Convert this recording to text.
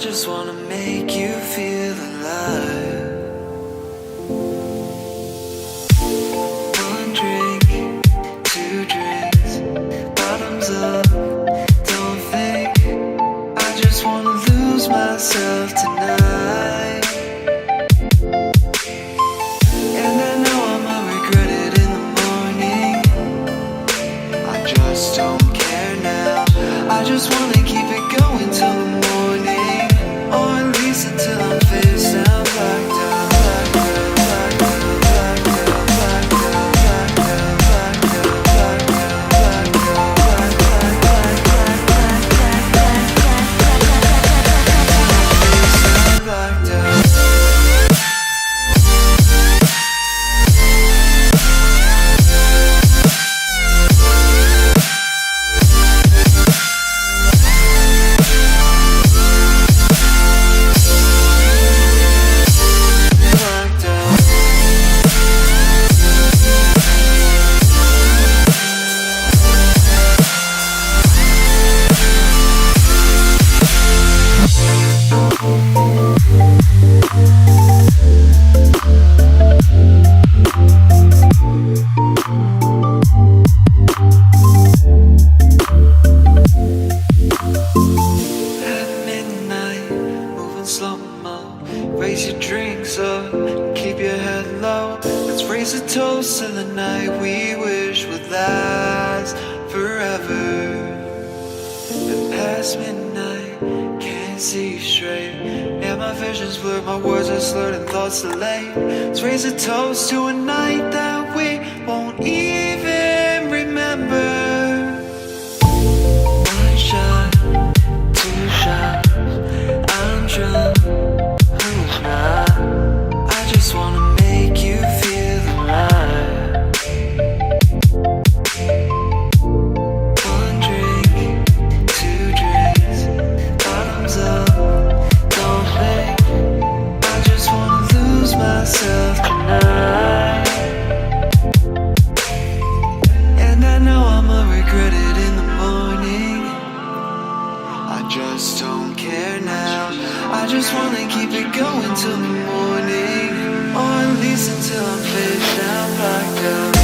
just wanna make you feel alive. One drink, two drinks, bottoms up, don't think. I just wanna lose myself tonight. And I know I'ma regret it in the morning. I just don't care now. I just wanna keep it going till the morning, or at least until I'm face down, black down, black down, black down, black down, black down, black down, black down, black down, black down, black down, black, black, black, black, black, black, black, black, black, black down. Raise your drinks up, keep your head low. Let's raise a toast to the night we wish would last forever. And past midnight, can't see straight. Yeah, my vision's blurred, my words are slurred and thoughts delayed. Let's raise a toast to a night that we won't even remember. One shot, two shots, I'm drunk. I just wanna make you feel alive. One drink, two drinks, bottoms up, don't think. I just wanna lose myself tonight. And I know I'ma regret it in the morning. I just don't care now. I just wanna keep it going till the morning, or at least until I'm face down, blacked out.